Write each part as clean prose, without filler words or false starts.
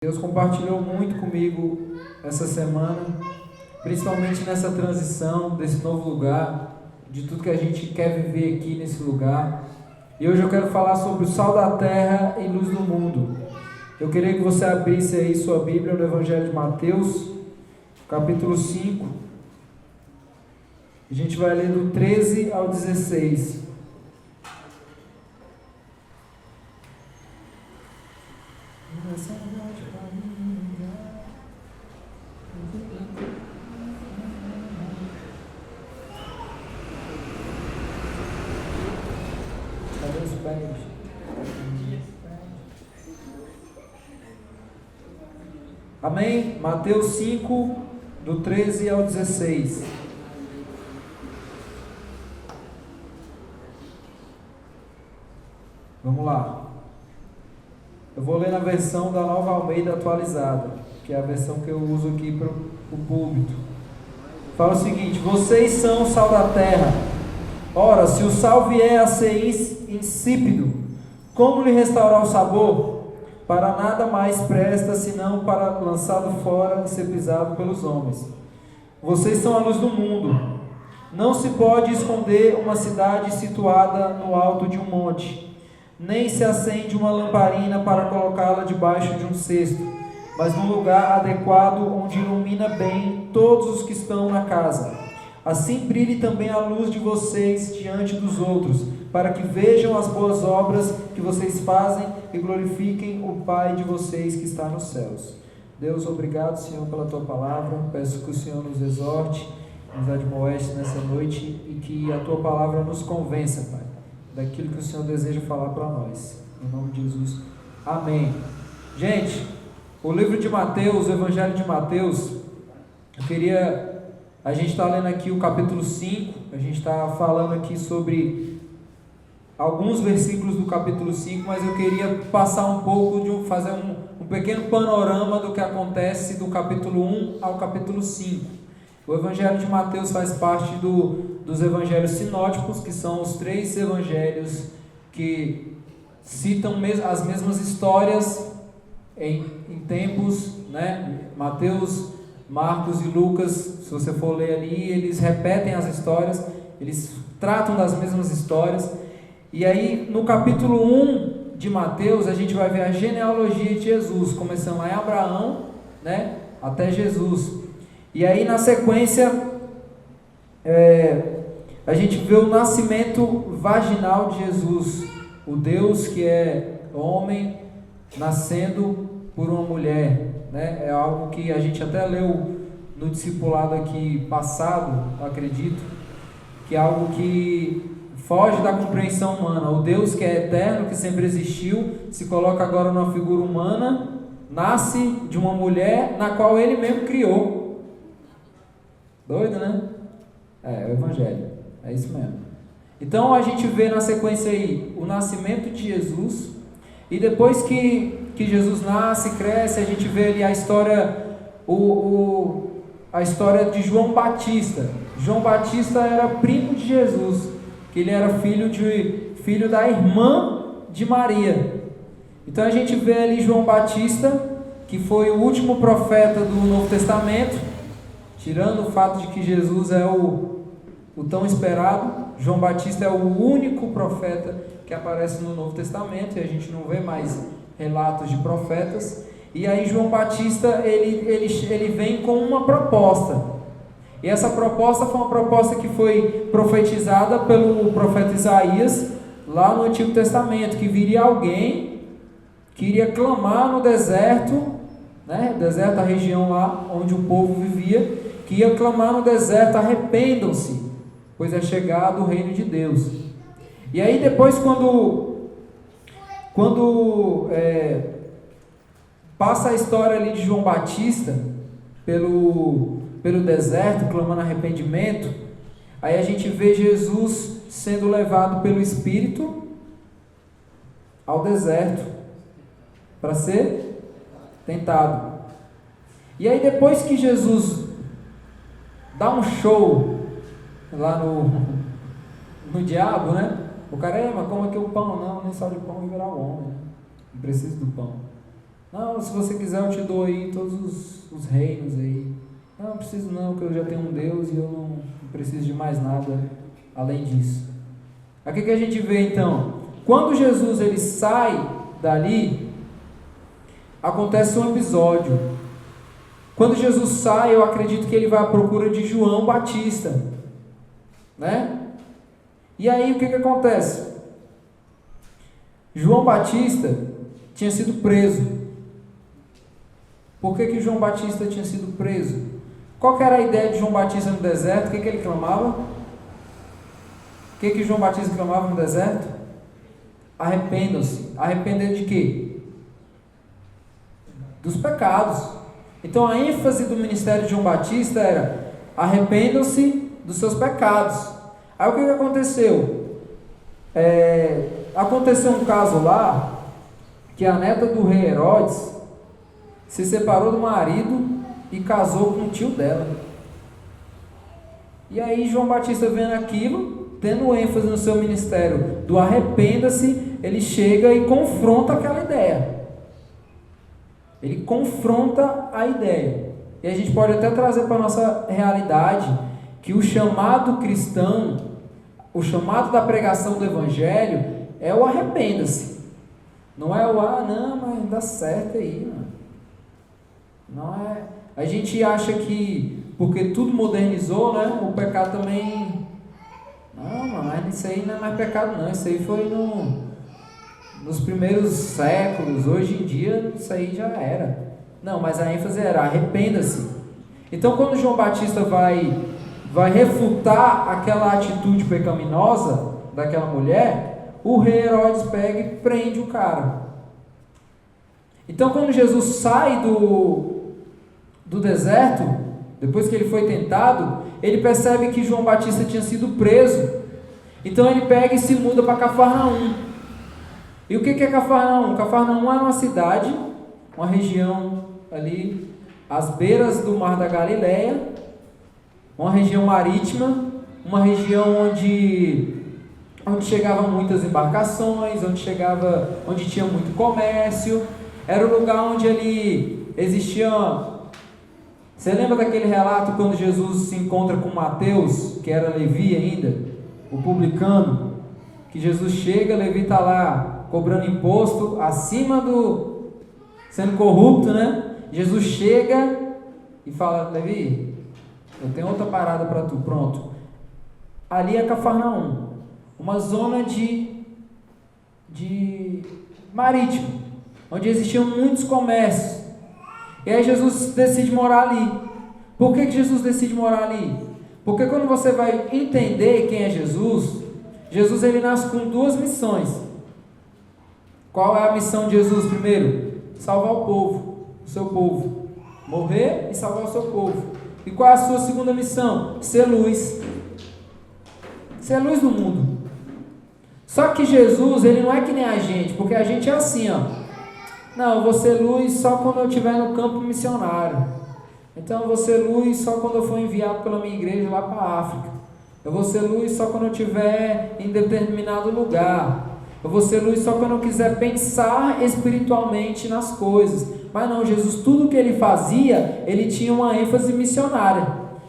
Deus compartilhou muito comigo essa semana, principalmente nessa transição desse novo lugar, de tudo que a gente quer viver aqui nesse lugar. E hoje eu quero falar sobre o sal da terra e luz do mundo. Eu queria que você abrisse aí sua Bíblia no Evangelho de Mateus, capítulo 5. A gente vai ler do 13 ao 16. Amém? Mateus 5, do 13 ao 16. Vamos lá. Eu vou ler na versão da Nova Almeida atualizada, que é a versão que eu uso aqui para o púlpito. Fala o seguinte: vocês são o sal da terra. Ora, se o sal vier a ser insípido, como lhe restaurar o sabor? Para nada mais presta, senão para lançado fora e ser pisado pelos homens. Vocês são a luz do mundo. Não se pode esconder uma cidade situada no alto de um monte, nem se acende uma lamparina para colocá-la debaixo de um cesto, mas num lugar adequado onde ilumina bem todos os que estão na casa. Assim brilhe também a luz de vocês diante dos outros, para que vejam as boas obras que vocês fazem e glorifiquem o Pai de vocês que está nos céus. Deus, obrigado, Senhor, pela Tua palavra. Peço que o Senhor nos exorte, nos admoeste nessa noite e que a Tua palavra nos convença, Pai, daquilo que o Senhor deseja falar para nós. Em nome de Jesus. Amém. Gente, o livro de Mateus, o Evangelho de Mateus, a gente está lendo aqui o capítulo 5, a gente está falando aqui sobre alguns versículos do capítulo 5, mas eu queria passar um pouco, fazer um pequeno panorama do que acontece do capítulo 1 ao capítulo 5. O Evangelho de Mateus faz parte dos evangelhos sinóticos, que são os 3 evangelhos que citam as mesmas histórias em tempos, né? Mateus, Marcos e Lucas, se você for ler ali, eles repetem as histórias, eles tratam das mesmas histórias. E aí, no capítulo 1 de Mateus, a gente vai ver a genealogia de Jesus, começando lá em Abraão, né, até Jesus. E aí, na sequência, a gente vê o nascimento vaginal de Jesus, o Deus que é homem, nascendo por uma mulher, né? É algo que a gente até leu no discipulado aqui passado, acredito, que é algo que foge da compreensão humana. O Deus que é eterno, que sempre existiu, se coloca agora numa figura humana, nasce de uma mulher na qual ele mesmo criou. Doido, né? É o Evangelho, é isso mesmo. Então a gente vê na sequência aí o nascimento de Jesus, e depois que Jesus nasce, cresce, a gente vê ali a história, a história de João Batista. João Batista era primo de Jesus, que ele era filho da irmã de Maria. Então a gente vê ali João Batista, que foi o último profeta do Novo Testamento, tirando o fato de que Jesus é o tão esperado. João Batista é o único profeta que aparece no Novo Testamento, e a gente não vê mais relatos de profetas. E aí João Batista, ele vem com uma proposta. E essa proposta foi uma proposta que foi profetizada pelo profeta Isaías, lá no Antigo Testamento, que viria alguém que iria clamar no deserto, né? Deserto, a região lá onde o povo vivia, que ia clamar no deserto: arrependam-se, pois é chegado o reino de Deus. E aí depois, quando passa a história ali de João Batista pelo deserto, clamando arrependimento, aí a gente vê Jesus sendo levado pelo Espírito ao deserto para ser tentado. E aí depois que Jesus dá um show lá no diabo, né? O cara, mas como aqui o pão? Não, nem só de pão vai virar o homem, né? Não preciso do pão. Não, se você quiser eu te dou aí todos os reinos aí. Não preciso não, que eu já tenho um Deus e eu não preciso de mais nada além disso. Aqui que a gente vê então, quando Jesus ele sai dali, acontece um episódio. Quando Jesus sai, eu acredito que ele vai à procura de João Batista, né? E aí o que acontece? João Batista tinha sido preso. Por que João Batista tinha sido preso? Qual que era a ideia de João Batista no deserto? O que ele clamava? O que João Batista clamava no deserto? Arrependam-se. Arrepender de quê? Dos pecados. Então a ênfase do ministério de João Batista era: arrependam-se dos seus pecados. Aí o que aconteceu? Aconteceu um caso lá, que a neta do rei Herodes se separou do marido e casou com o tio dela. E aí João Batista vendo aquilo, tendo ênfase no seu ministério do arrependa-se, ele chega e confronta aquela ideia. Ele confronta a ideia. E a gente pode até trazer para a nossa realidade que o chamado cristão, o chamado da pregação do evangelho é o arrependa-se. Não é o não, mas dá certo aí, mano. Não é. A gente acha que porque tudo modernizou, né? O pecado também. Não, mas isso aí não é mais pecado, não. Isso aí foi nos primeiros séculos. Hoje em dia, isso aí já era. Não, mas a ênfase era arrependa-se. Então, quando João Batista vai refutar aquela atitude pecaminosa daquela mulher, o rei Herodes pega e prende o cara. Então, quando Jesus sai do deserto, depois que ele foi tentado, ele percebe que João Batista tinha sido preso. Então ele pega e se muda para Cafarnaum. E o que é Cafarnaum? Cafarnaum era uma cidade, uma região ali às beiras do Mar da Galileia, uma região marítima, uma região onde chegavam muitas embarcações, onde tinha muito comércio. Era o lugar onde ali existia. Você lembra daquele relato quando Jesus se encontra com Mateus, que era Levi ainda, o publicano, que Jesus chega, Levi está lá cobrando imposto, acima sendo corrupto, né? Jesus chega e fala: Levi, eu tenho outra parada para tu, pronto. Ali é Cafarnaum, uma zona de marítimo, onde existiam muitos comércios. E aí Jesus decide morar ali. Por que Jesus decide morar ali? Porque quando você vai entender quem é Jesus, Jesus ele nasce com duas missões. Qual é a missão de Jesus? Primeiro, salvar o povo, o seu povo. Morrer e salvar o seu povo. E qual é a sua segunda missão? Ser luz. Ser luz do mundo. Só que Jesus, ele não é que nem a gente, porque a gente é assim, ó. Não, eu vou ser luz só quando eu estiver no campo missionário. Então eu vou ser luz só quando eu for enviado pela minha igreja lá para a África. Eu vou ser luz só quando eu estiver em determinado lugar. Eu vou ser luz só quando eu quiser pensar espiritualmente nas coisas. Mas não, Jesus, tudo que ele fazia, ele tinha uma ênfase missionária.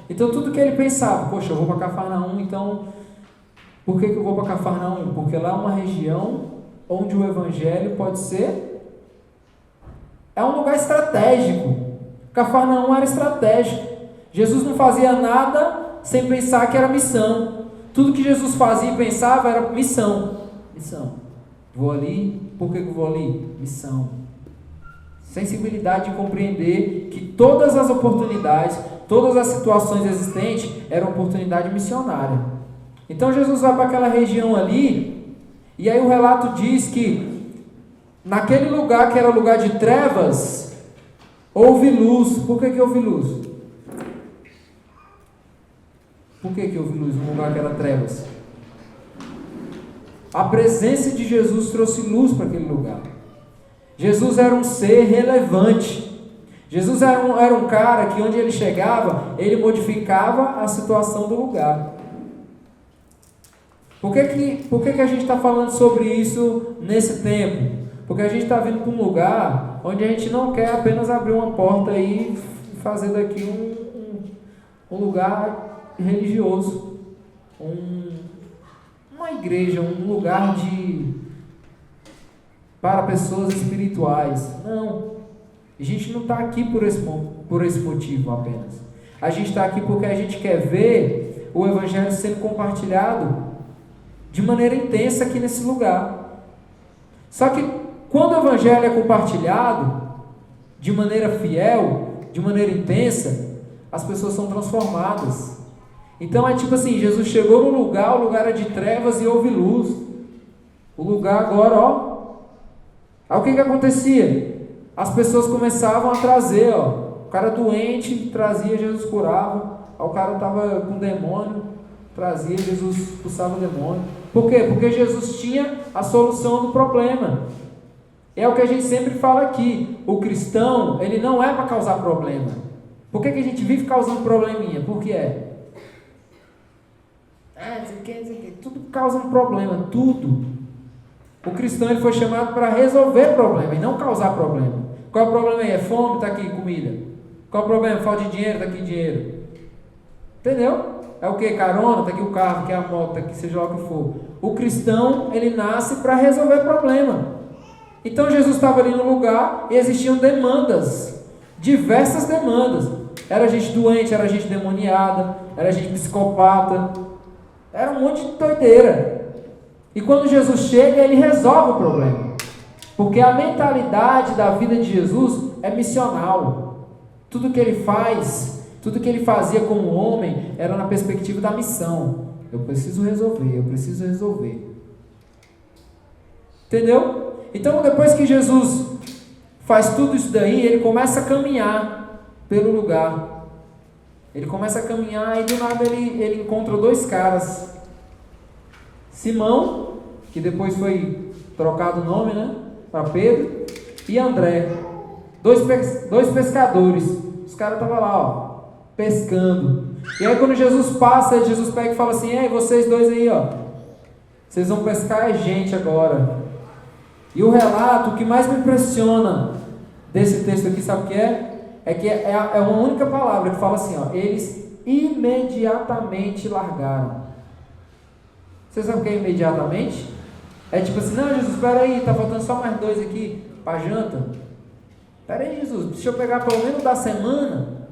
Então tudo que ele pensava, poxa, eu vou para Cafarnaum, então por que eu vou para Cafarnaum? Porque lá é uma região onde o evangelho pode ser... É um lugar estratégico. Cafarnaum era estratégico. Jesus não fazia nada sem pensar que era missão. Tudo que Jesus fazia e pensava era missão. Missão. Vou ali, por que eu vou ali? Missão. Sensibilidade de compreender que todas as oportunidades, todas as situações existentes eram oportunidade missionária. Então Jesus vai para aquela região ali, e aí o relato diz que naquele lugar que era lugar de trevas, houve luz. Por que houve luz? Por que houve luz num lugar que era trevas? A presença de Jesus trouxe luz para aquele lugar. Jesus era um ser relevante. Jesus era um cara que onde ele chegava, ele modificava a situação do lugar. Por que a gente está falando sobre isso nesse tempo? Porque a gente está vindo para um lugar onde a gente não quer apenas abrir uma porta e fazer daqui um lugar religioso, uma igreja, um lugar para pessoas espirituais. Não, a gente não está aqui por esse motivo apenas. A gente está aqui porque a gente quer ver o Evangelho sendo compartilhado de maneira intensa aqui nesse lugar. Só que quando o Evangelho é compartilhado de maneira fiel, de maneira intensa, as pessoas são transformadas. Então é tipo assim, Jesus chegou no lugar, o lugar era de trevas e houve luz. O lugar agora, Aí o que acontecia? As pessoas começavam a trazer, o cara doente, trazia, Jesus curava. Aí o cara estava com demônio, trazia, Jesus expulsava o demônio. Por quê? Porque Jesus tinha a solução do problema. É o que a gente sempre fala aqui. O cristão, ele não é para causar problema. Por que a gente vive causando probleminha? Por que é? Tudo causa um problema, tudo. O cristão, ele foi chamado para resolver problema e não causar problema. Qual é o problema aí? É fome? Está aqui comida. Qual é o problema? Falta de dinheiro? Está aqui dinheiro. Entendeu? É o que? Carona? Está aqui o carro, que é a moto, está aqui seja lá o que for. O cristão, ele nasce para resolver problema. Então Jesus estava ali no lugar e existiam demandas, diversas demandas. Era gente doente, era gente demoniada, era gente psicopata, era um monte de doideira. E quando Jesus chega, ele resolve o problema. Porque a mentalidade da vida de Jesus é missional. Tudo que ele faz, tudo que ele fazia como homem, era na perspectiva da missão. Eu preciso resolver. Entendeu? Então, depois que Jesus faz tudo isso daí, ele começa a caminhar pelo lugar. Ele começa a caminhar e do nada ele encontra dois caras. Simão, que depois foi trocado o nome, para Pedro, e André. Dois pescadores. Os caras estavam lá, pescando. E aí quando Jesus passa, Jesus pega e fala assim: ei, vocês dois aí, vocês vão pescar gente agora. E o relato, o que mais me impressiona desse texto aqui, sabe o que é? É que é uma única palavra que fala assim, eles imediatamente largaram. Você sabe o que é imediatamente? É tipo assim: não, Jesus, espera aí, tá faltando só mais 2 aqui para janta. Espera aí, Jesus, deixa eu pegar pelo menos da semana.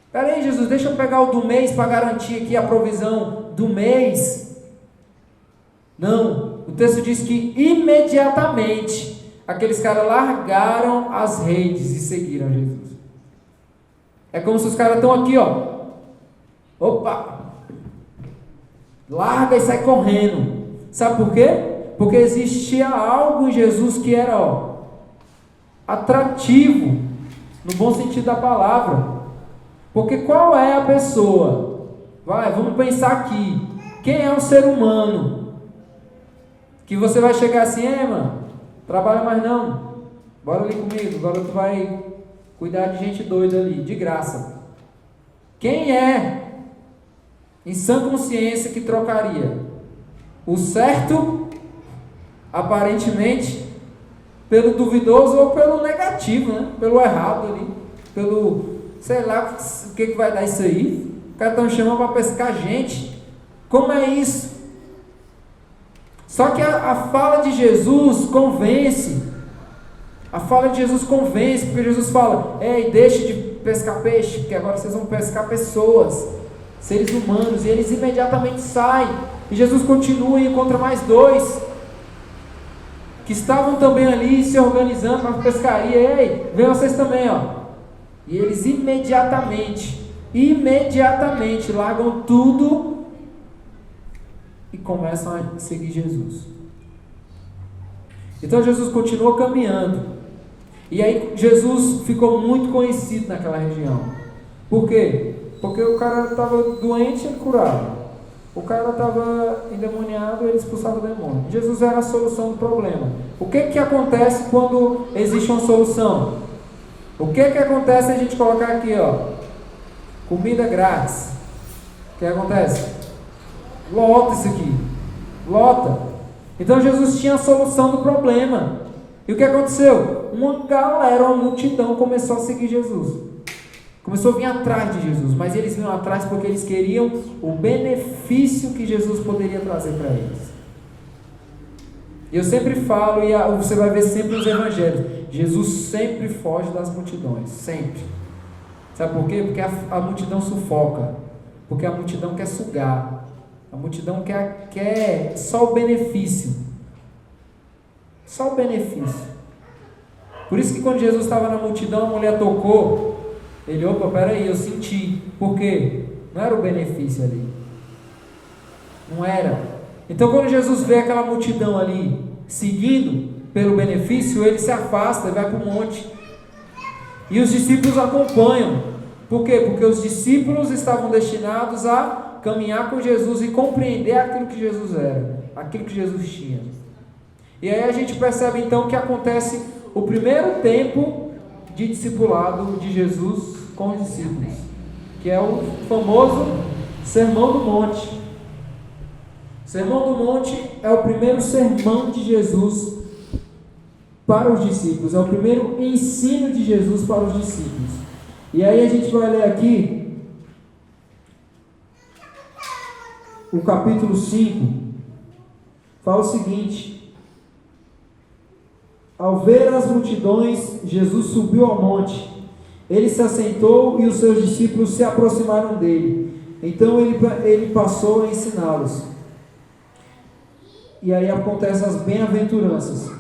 Espera aí, Jesus, deixa eu pegar o do mês para garantir aqui a provisão do mês. Não, o texto diz que imediatamente aqueles caras largaram as redes e seguiram Jesus. É como se os caras estão aqui, opa, larga e sai correndo. Sabe por quê? Porque existia algo em Jesus que era atrativo, no bom sentido da palavra. Porque qual é a pessoa? Vamos pensar aqui. Quem é um ser humano que você vai chegar assim: mano, trabalha mais não, bora ali comigo, agora tu vai cuidar de gente doida ali, de graça. Quem é, em sã consciência, que trocaria o certo, aparentemente, pelo duvidoso ou pelo negativo, pelo errado ali, pelo, sei lá, o que vai dar isso aí? O cara está me chamando para pescar gente. Como é isso? Só que a fala de Jesus convence. A fala de Jesus convence, porque Jesus fala: ei, deixe de pescar peixe, porque agora vocês vão pescar pessoas, seres humanos. E eles imediatamente saem. E Jesus continua e encontra mais 2 que estavam também ali se organizando para a pescaria. Ei, vem vocês também, E eles imediatamente largam tudo e começam a seguir Jesus. Então Jesus continua caminhando. E aí Jesus ficou muito conhecido naquela região. Por quê? Porque o cara estava doente, ele curava. O cara estava endemoniado, ele expulsava o demônio. Jesus era a solução do problema. O que acontece quando existe uma solução? O que acontece se a gente colocar aqui, comida grátis? O que acontece? Lota isso aqui. Lota. Então Jesus tinha a solução do problema. E o que aconteceu? uma galera, uma multidão começou a seguir Jesus. Começou a vir atrás de Jesus, mas eles vinham atrás porque eles queriam o benefício que Jesus poderia trazer para eles. E eu sempre falo, e você vai ver sempre nos evangelhos, Jesus sempre foge das multidões, sempre. Sabe por quê? Porque a multidão sufoca, porque a multidão quer sugar, a multidão quer só o benefício. Só o benefício. Por isso que quando Jesus estava na multidão, a mulher tocou, ele, opa, peraí, eu senti. Por quê? Não era o benefício ali. Não era. Então quando Jesus vê aquela multidão ali, seguindo pelo benefício, ele se afasta e vai para o monte. E os discípulos acompanham. Por quê? Porque os discípulos estavam destinados a caminhar com Jesus e compreender aquilo que Jesus era, aquilo que Jesus tinha. E aí a gente percebe então que acontece o primeiro tempo de discipulado de Jesus com os discípulos, que é o famoso Sermão do Monte. O Sermão do Monte é o primeiro sermão de Jesus para os discípulos, é o primeiro ensino de Jesus para os discípulos. E aí a gente vai ler aqui o capítulo 5, fala o seguinte: ao ver as multidões, Jesus subiu ao monte. Ele se assentou e os seus discípulos se aproximaram dele. Então ele passou a ensiná-los. E aí acontecem as bem-aventuranças.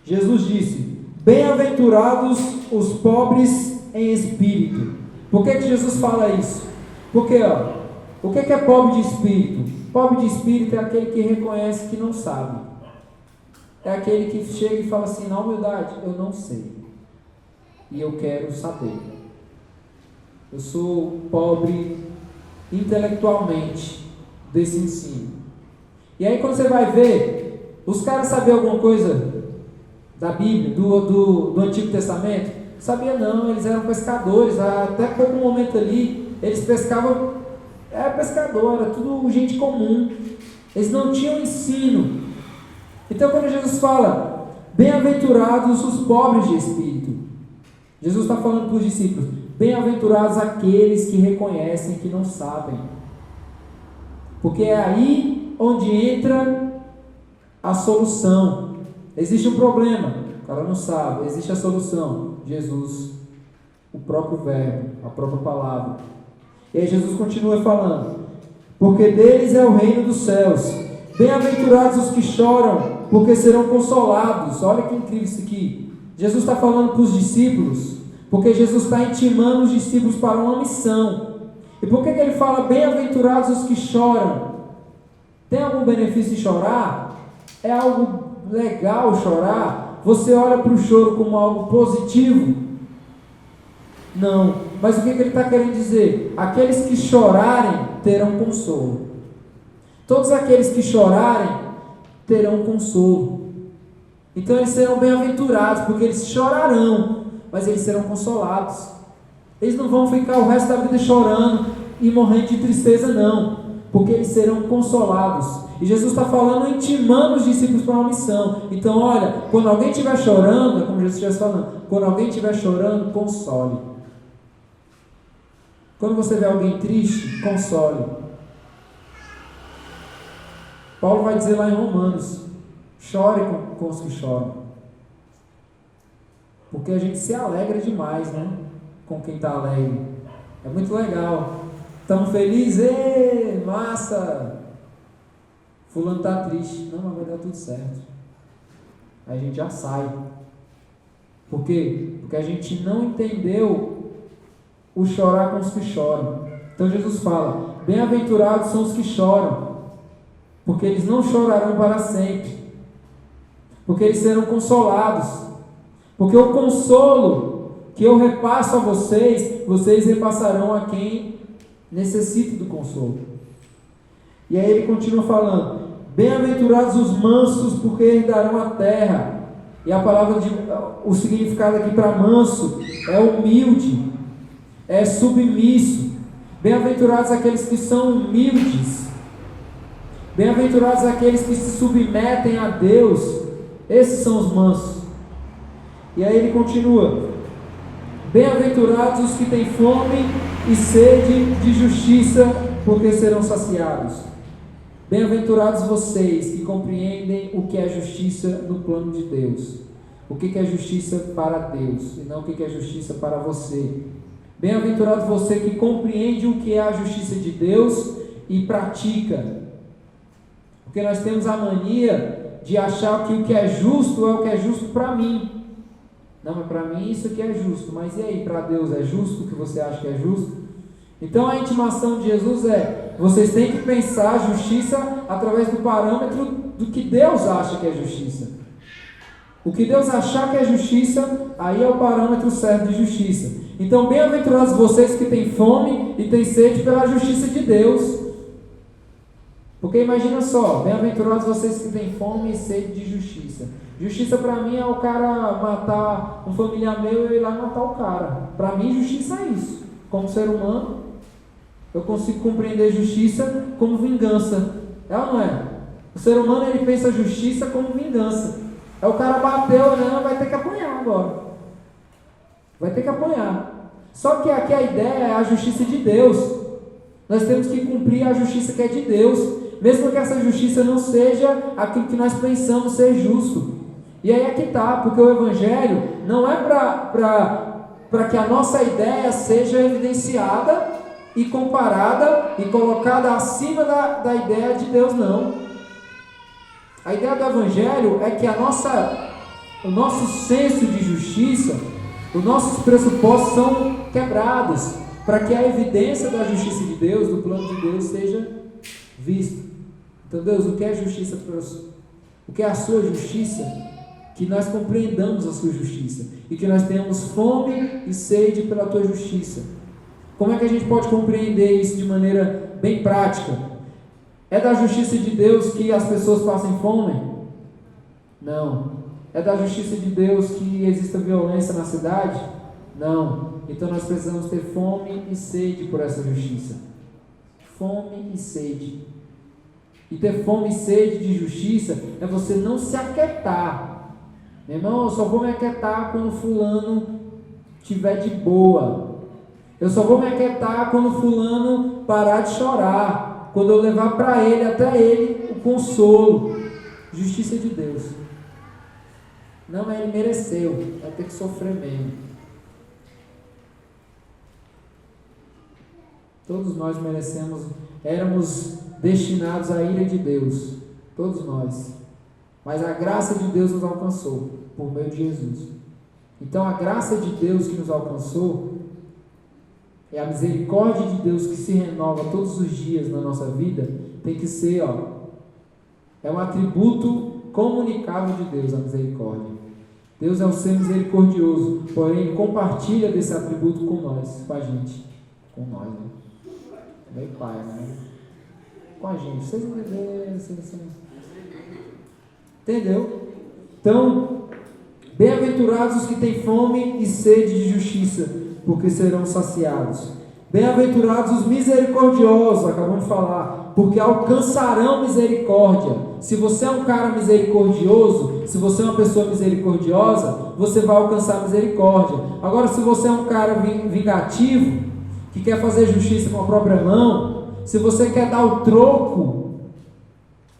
Jesus disse: bem-aventurados os pobres em espírito. Por que Jesus fala isso? Porque, o que é pobre de espírito? Pobre de espírito é aquele que reconhece que não sabe. É aquele que chega e fala assim, na humildade, eu não sei. E eu quero saber. Eu sou pobre intelectualmente desse ensino. E aí quando você vai ver, os caras sabiam alguma coisa da Bíblia, do Antigo Testamento? Sabia não, eles eram pescadores, até pouco momento ali, eles pescavam, era pescador, era tudo gente comum, eles não tinham ensino. Então quando Jesus fala, bem-aventurados os pobres de espírito, Jesus está falando para os discípulos, bem-aventurados aqueles que reconhecem que não sabem, porque é aí onde entra a solução. Existe um problema, o cara não sabe, existe a solução, Jesus, o próprio verbo, a própria palavra. E aí Jesus continua falando, porque deles é o reino dos céus, bem-aventurados os que choram, porque serão consolados. Olha que incrível isso aqui. Jesus está falando para os discípulos, porque Jesus está intimando os discípulos para uma missão. E por que ele fala bem-aventurados os que choram? Tem algum benefício em chorar? É algo legal chorar? Você olha para o choro como algo positivo? Não. Mas o que ele está querendo dizer? Aqueles que chorarem terão consolo. Todos aqueles que chorarem terão consolo. Então eles serão bem-aventurados, porque eles chorarão, mas eles serão consolados. Eles não vão ficar o resto da vida chorando e morrendo de tristeza, não, porque eles serão consolados. E Jesus está falando, intimando os discípulos para uma missão. Então olha, quando alguém estiver chorando, é como Jesus estivesse falando, quando alguém estiver chorando, console. Quando você vê alguém triste, console. Paulo vai dizer lá em Romanos, chore com os que choram. Porque a gente se alegra demais, né? Com quem está alegre. É muito legal. Estamos felizes, massa! Fulano está triste. Não, mas vai dar tudo certo. Aí a gente já sai. Por quê? Porque a gente não entendeu o chorar com os que choram. Então Jesus fala, bem-aventurados são os que choram, porque eles não chorarão para sempre, porque eles serão consolados, porque o consolo que eu repasso a vocês, vocês repassarão a quem necessita do consolo. E aí ele continua falando, bem-aventurados os mansos, porque herdarão a terra. E a palavra, o significado aqui para manso é humilde, é submisso. Bem-aventurados aqueles que são humildes, bem-aventurados aqueles que se submetem a Deus. Esses são os mansos. E aí ele continua: bem-aventurados os que têm fome e sede de justiça, porque serão saciados. Bem-aventurados vocês que compreendem o que é justiça no plano de Deus. O que é justiça para Deus, e não o que é justiça para você. Bem-aventurado você que compreende o que é a justiça de Deus e pratica. Porque nós temos a mania de achar que o que é justo é o que é justo para mim. Não, mas para mim isso aqui é justo. Mas e aí, para Deus é justo o que você acha que é justo? Então a intimação de Jesus é: vocês têm que pensar a justiça através do parâmetro do que Deus acha que é justiça. O que Deus achar que é justiça, aí é o parâmetro certo de justiça. Então, bem-aventurados vocês que têm fome e têm sede pela justiça de Deus. Porque imagina só, bem-aventurados vocês que têm fome e sede de justiça. Justiça para mim é o cara matar um familiar meu e eu ir lá matar o cara. Para mim, justiça é isso. Como ser humano, eu consigo compreender justiça como vingança. É ou não é? O ser humano, ele pensa a justiça como vingança. É o cara bateu, não, vai ter que apanhar agora. Vai ter que apanhar. Só que aqui a ideia é a justiça de Deus. Nós temos que cumprir a justiça que é de Deus, mesmo que essa justiça não seja aquilo que nós pensamos ser justo. E aí é que está, porque o Evangelho não é para que a nossa ideia seja evidenciada e comparada e colocada acima da ideia de Deus, não. A ideia do Evangelho é que o nosso senso de justiça, os nossos pressupostos são quebrados, para que a evidência da justiça de Deus, do plano de Deus, seja vista. Então, Deus, o que é justiça para você? O que é a sua justiça? Que nós compreendamos a sua justiça e que nós tenhamos fome e sede pela tua justiça. Como é que a gente pode compreender isso de maneira bem prática? É da justiça de Deus que as pessoas passem fome? Não. É da justiça de Deus que exista violência na cidade? Não. Então nós precisamos ter fome e sede por essa justiça. Fome e sede. E ter fome e sede de justiça é você não se aquietar. Meu irmão, eu só vou me aquietar quando fulano estiver de boa. Eu só vou me aquietar quando fulano parar de chorar. Quando eu levar para ele, até ele, o consolo. Justiça de Deus. Não, mas ele mereceu. Vai ter que sofrer mesmo. Todos nós merecemos, éramos destinados à ira de Deus. Todos nós. Mas a graça de Deus nos alcançou, por meio de Jesus. Então a graça de Deus que nos alcançou é a misericórdia de Deus que se renova todos os dias na nossa vida. Tem que ser, é um atributo comunicável de Deus, a misericórdia. Deus é um ser misericordioso, porém Ele compartilha desse atributo com nós, com a gente. Com nós, né? Meu pai, né? Com a gente. Vocês entenderam? Entendeu? Então, bem-aventurados os que têm fome e sede de justiça, porque serão saciados. Bem-aventurados os misericordiosos, acabamos de falar, porque alcançarão misericórdia. Se você é um cara misericordioso, se você é uma pessoa misericordiosa, você vai alcançar misericórdia. Agora, se você é um cara vingativo, que quer fazer justiça com a própria mão, se você quer dar o troco,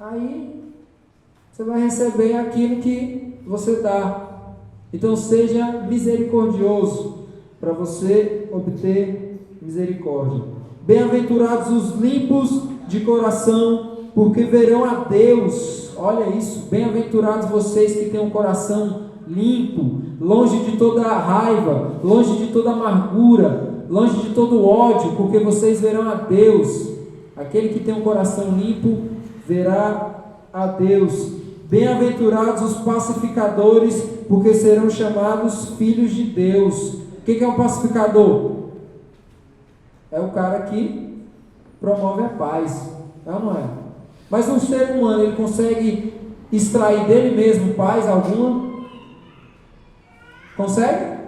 aí você vai receber aquilo que você dá. Então seja misericordioso, para você obter misericórdia. Bem-aventurados os limpos de coração, porque verão a Deus. Olha isso, bem-aventurados vocês que têm um coração limpo, longe de toda a raiva, longe de toda a amargura, longe de todo o ódio, porque vocês verão a Deus. Aquele que tem um coração limpo verá a Deus. Bem-aventurados os pacificadores, porque serão chamados filhos de Deus. O que é um pacificador? É o cara que promove a paz, é ou não é? Mas um ser humano, ele consegue extrair dele mesmo paz alguma? Consegue?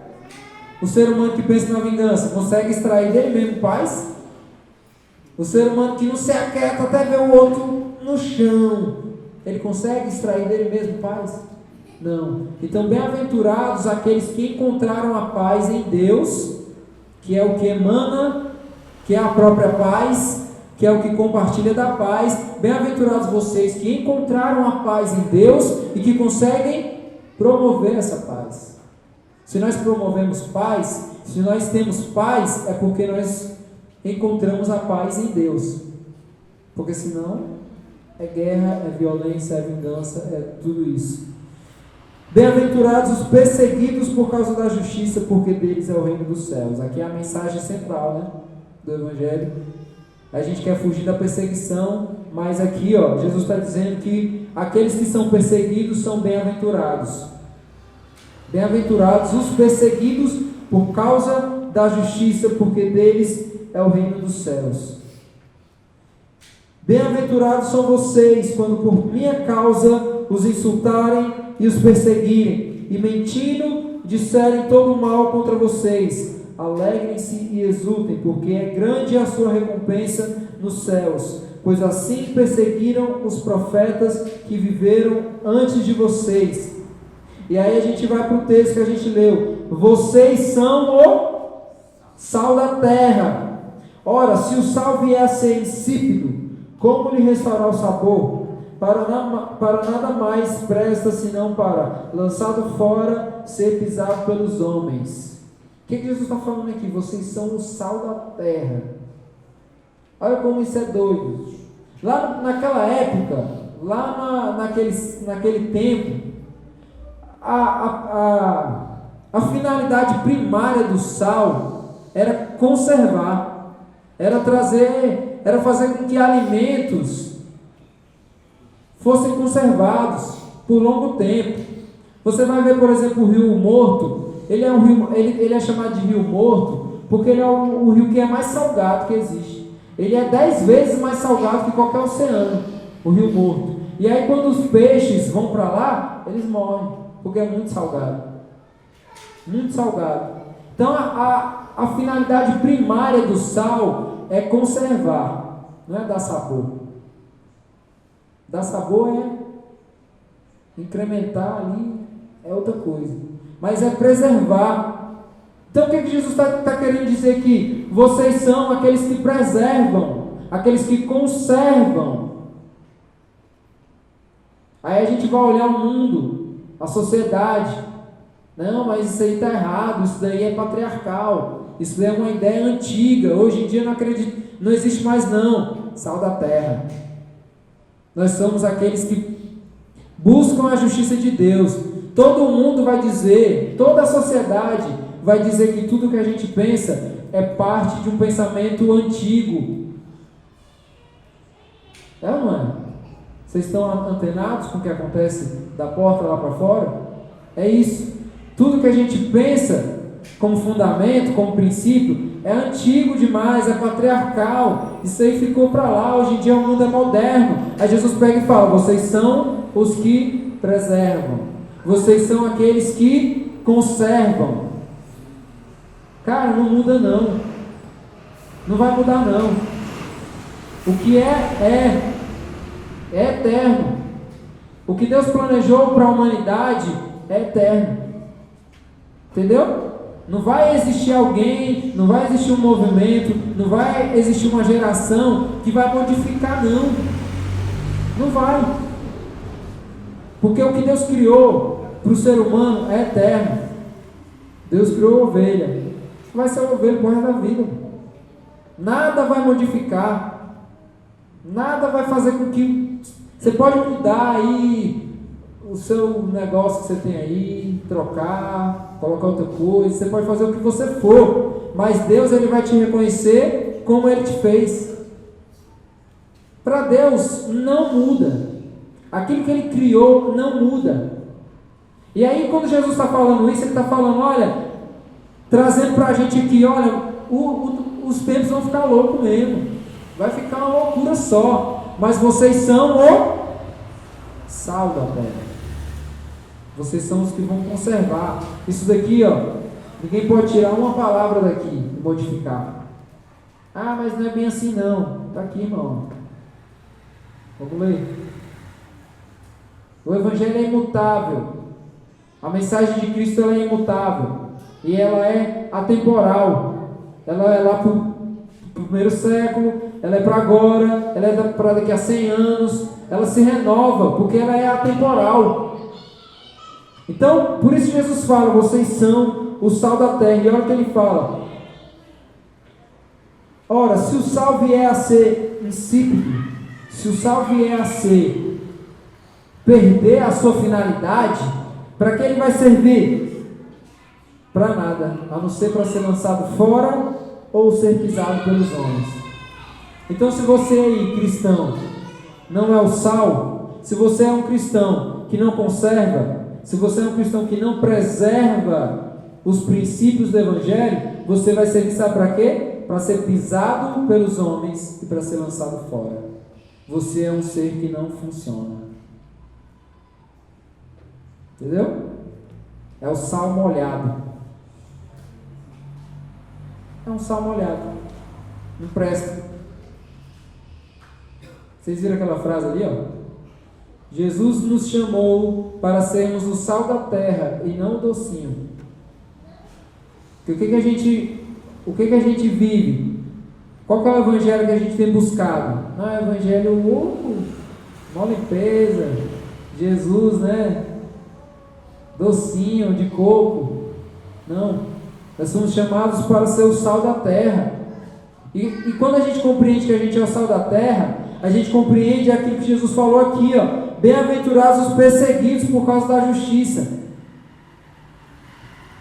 O ser humano que pensa na vingança, consegue extrair dele mesmo paz? O ser humano que não se aquieta até ver o outro no chão, ele consegue extrair dele mesmo paz? Não. Então, bem-aventurados aqueles que encontraram a paz em Deus, que é o que emana, que é a própria paz, que é o que compartilha da paz. Bem-aventurados vocês que encontraram a paz em Deus e que conseguem promover essa paz. Se nós promovemos paz, se nós temos paz, é porque nós encontramos a paz em Deus. Porque senão é guerra, é violência, é vingança, é tudo isso. Bem-aventurados os perseguidos por causa da justiça, porque deles é o reino dos céus. Aqui é a mensagem central, né, do Evangelho. A gente quer fugir da perseguição, mas aqui, Jesus está dizendo que aqueles que são perseguidos são bem-aventurados. Bem-aventurados os perseguidos por causa da justiça, porque deles é o reino dos céus. Bem-aventurados são vocês, quando por minha causa os insultarem e os perseguirem, e mentindo disserem todo o mal contra vocês. Alegrem-se e exultem, porque é grande a sua recompensa nos céus, pois assim perseguiram os profetas que viveram antes de vocês. E aí a gente vai para o texto que a gente leu. Vocês são o sal da terra. Ora, se o sal vier a ser insípido, como lhe restaurar o sabor? Para nada mais presta, senão para, lançado fora, ser pisado pelos homens. O que Jesus está falando aqui? Vocês são o sal da terra. Olha como isso é doido. Lá naquela época, lá naquele tempo, a finalidade primária do sal era conservar, era fazer com que alimentos fossem conservados por longo tempo. Você vai ver, por exemplo, o Rio Morto. Ele é chamado de Rio Morto porque ele é o rio que é mais salgado que existe. Ele é 10 vezes mais salgado que qualquer oceano, o Rio Morto. E aí quando os peixes vão para lá, eles morrem, porque é muito salgado. Muito salgado. Então a finalidade primária do sal é conservar, não é dar sabor. Dar sabor é incrementar ali, é outra coisa. Mas é preservar. Então o que Jesus está querendo dizer aqui? Vocês são aqueles que preservam, aqueles que conservam. Aí a gente vai olhar o mundo, a sociedade. Não, mas isso aí está errado, isso daí é patriarcal, isso daí é uma ideia antiga, hoje em dia não existe mais não. Sal da terra. Nós somos aqueles que buscam a justiça de Deus. Todo mundo vai dizer, toda a sociedade vai dizer que tudo que a gente pensa é parte de um pensamento antigo. É ou não é? Vocês estão antenados com o que acontece da porta lá para fora? É isso. Tudo que a gente pensa como fundamento, como princípio, é antigo demais, é patriarcal. Isso aí ficou para lá, hoje em dia o mundo é moderno. Aí Jesus pega e fala: vocês são os que preservam. Vocês são aqueles que conservam. Cara, não muda não. Não vai mudar não. O que é eterno. O que Deus planejou para a humanidade é eterno. Entendeu? Não vai existir alguém, não vai existir um movimento, não vai existir uma geração que vai modificar não. Não vai. Porque o que Deus criou para o ser humano é eterno. Deus criou a ovelha. Vai ser uma ovelha por resto da vida. Nada vai modificar. Nada vai fazer com que... Você pode mudar aí o seu negócio que você tem aí, trocar, colocar outra coisa. Você pode fazer o que você for. Mas Deus, Ele vai te reconhecer como Ele te fez. Para Deus não muda. Aquilo que Ele criou não muda. E aí quando Jesus está falando isso, Ele está falando, olha, trazendo para a gente aqui, olha, os tempos vão ficar loucos mesmo. Vai ficar uma loucura só. Mas vocês são o sal da terra. Vocês são os que vão conservar. Isso daqui, ninguém pode tirar uma palavra daqui e modificar. Ah, mas não é bem assim não. Está aqui, irmão. Vamos ler. O Evangelho é imutável. A mensagem de Cristo ela é imutável e ela é atemporal. Ela é lá para o primeiro século, ela é para agora, ela é para daqui a 100 anos, ela se renova porque ela é atemporal. Então, por isso Jesus fala, vocês são o sal da terra. E olha o que ele fala. Ora, se o sal vier a ser insípido, se o sal vier a ser perder a sua finalidade, para que ele vai servir? Para nada, a não ser para ser lançado fora ou ser pisado pelos homens. Então, se você aí, cristão, não é o sal, se você é um cristão que não conserva, se você é um cristão que não preserva os princípios do Evangelho, você vai servir, sabe para quê? Para ser pisado pelos homens e para ser lançado fora. Você é um ser que não funciona. Entendeu? É o sal molhado. É um sal molhado. Não presta. Vocês viram aquela frase ali, ó? Jesus nos chamou para sermos o sal da terra e não o docinho. O que a gente vive? Qual que é o evangelho que a gente tem buscado? Não, é o evangelho, mó limpeza, Jesus, né? Docinho, de coco. Não, nós somos chamados para ser o sal da terra. E quando a gente compreende que a gente é o sal da terra, a gente compreende aquilo que Jesus falou aqui, ó. Bem-aventurados os perseguidos por causa da justiça.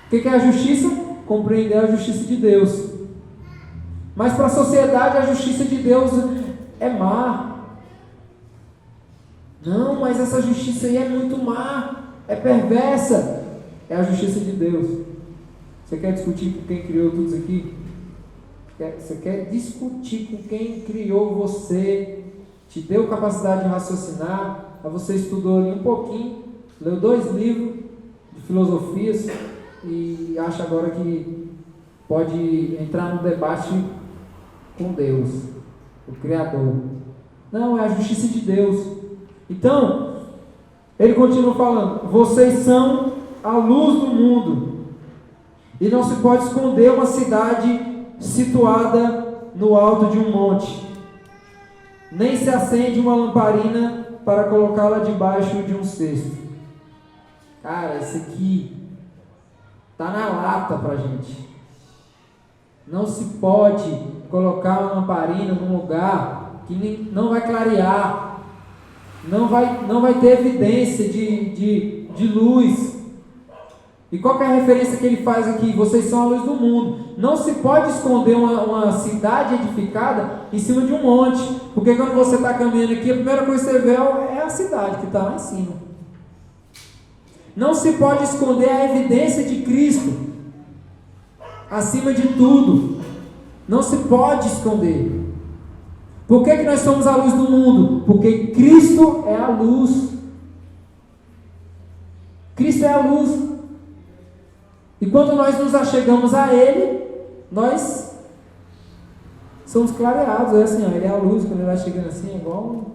O que é a justiça? Compreender a justiça de Deus. Mas para a sociedade a justiça de Deus é má. Não, mas essa justiça aí é muito má, é perversa. É a justiça de Deus. Você quer discutir com quem criou tudo isso aqui? Você quer discutir com quem criou você, te deu capacidade de raciocinar, aí você estudou ali um pouquinho, leu 2 livros de filosofias e acha agora que pode entrar num debate com Deus, o Criador. Não, é a justiça de Deus. Então, ele continua falando, vocês são a luz do mundo, e não se pode esconder uma cidade situada no alto de um monte, nem se acende uma lamparina para colocá-la debaixo de um cesto. Cara, isso aqui está na lata para a gente. Não se pode colocar uma lamparina num lugar que não vai clarear, não vai ter evidência de luz. E qual que é a referência que ele faz aqui? Vocês são a luz do mundo. Não se pode esconder uma cidade edificada em cima de um monte, porque quando você está caminhando aqui, a primeira coisa que você vê é a cidade que está lá em cima. Não se pode esconder a evidência de Cristo acima de tudo. Não se pode esconder. Por que nós somos a luz do mundo? Porque Cristo é a luz. Cristo é a luz. E quando nós nos achegamos a Ele, nós somos clareados. É assim, ó, Ele é a luz, quando Ele vai chegando assim, é igual,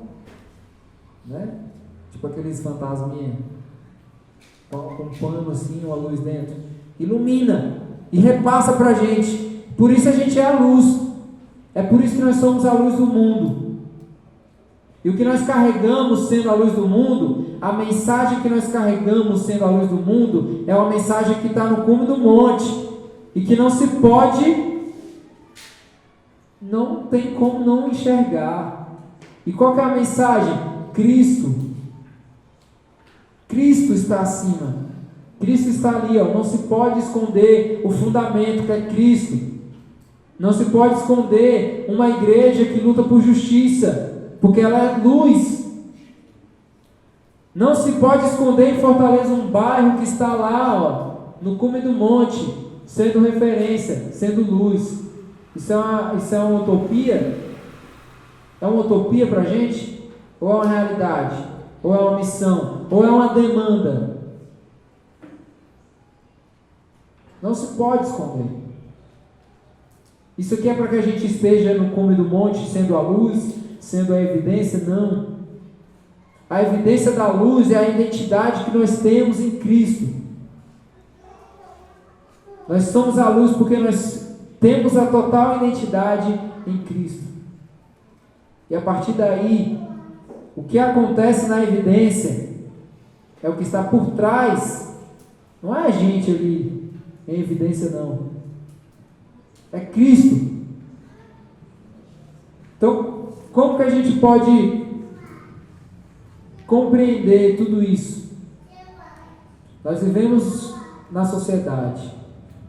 né? Tipo aqueles fantasminhas com um pano assim, uma luz dentro. Ilumina e repassa para a gente. Por isso a gente é a luz. É por isso que nós somos a luz do mundo. E o que nós carregamos sendo a luz do mundo, a mensagem que nós carregamos sendo a luz do mundo, é uma mensagem que está no cume do monte, e que não se pode, não tem como não enxergar. E qual que é a mensagem? Cristo. Cristo está acima. Cristo está ali, ó. Não se pode esconder o fundamento que é Cristo. Não se pode esconder uma igreja que luta por justiça, porque ela é luz. Não se pode esconder em Fortaleza um bairro que está lá, ó, no cume do monte, sendo referência, sendo luz. Isso é uma utopia? É uma utopia para a gente? Ou é uma realidade? Ou é uma missão? Ou é uma demanda? Não se pode esconder. Isso aqui é para que a gente esteja no cume do monte, sendo a luz, sendo a evidência? Não. A evidência da luz é a identidade que nós temos em Cristo. Nós somos a luz porque nós temos a total identidade em Cristo. E a partir daí, o que acontece na evidência é o que está por trás. Não é a gente ali em evidência, não. É Cristo. Então, como que a gente pode compreender tudo isso? Nós vivemos na sociedade.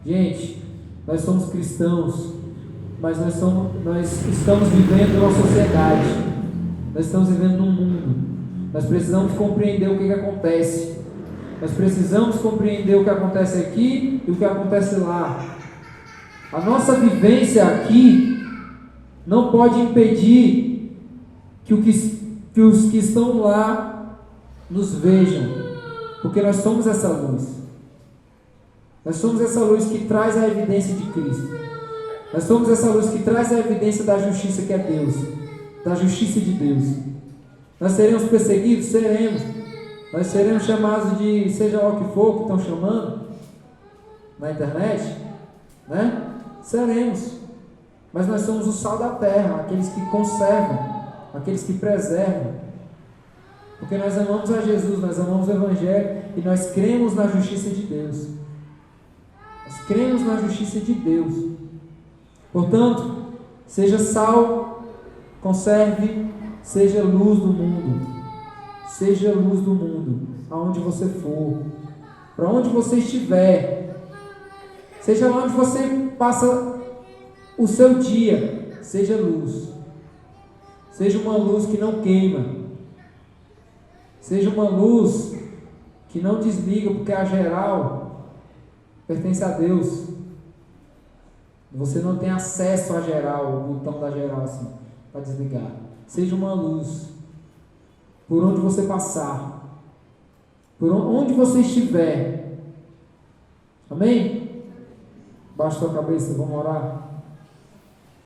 Gente, nós somos cristãos, mas nós estamos vivendo numa sociedade. Nós estamos vivendo num mundo. Nós precisamos compreender o que acontece. Nós precisamos compreender o que acontece aqui e o que acontece lá. A nossa vivência aqui não pode impedir que os que estão lá nos vejam, porque nós somos essa luz. Nós somos essa luz que traz a evidência de Cristo. Nós somos essa luz que traz a evidência da justiça que é Deus, da justiça de Deus. Nós seremos perseguidos? Seremos. Nós seremos chamados de seja lá o que for que estão chamando na internet, né? Seremos. Mas nós somos o sal da terra, aqueles que conservam, aqueles que preservam. Porque nós amamos a Jesus, nós amamos o Evangelho e nós cremos na justiça de Deus. Nós cremos na justiça de Deus. Portanto, seja sal, conserve, seja luz do mundo. Seja luz do mundo, aonde você for, para onde você estiver, seja onde você passa o seu dia, seja luz. Seja uma luz que não queima. Seja uma luz que não desliga, porque a geral pertence a Deus. Você não tem acesso à geral, o botão da geral assim, para desligar. Seja uma luz. Por onde você passar, por onde você estiver. Amém? Baixa sua cabeça, vamos orar.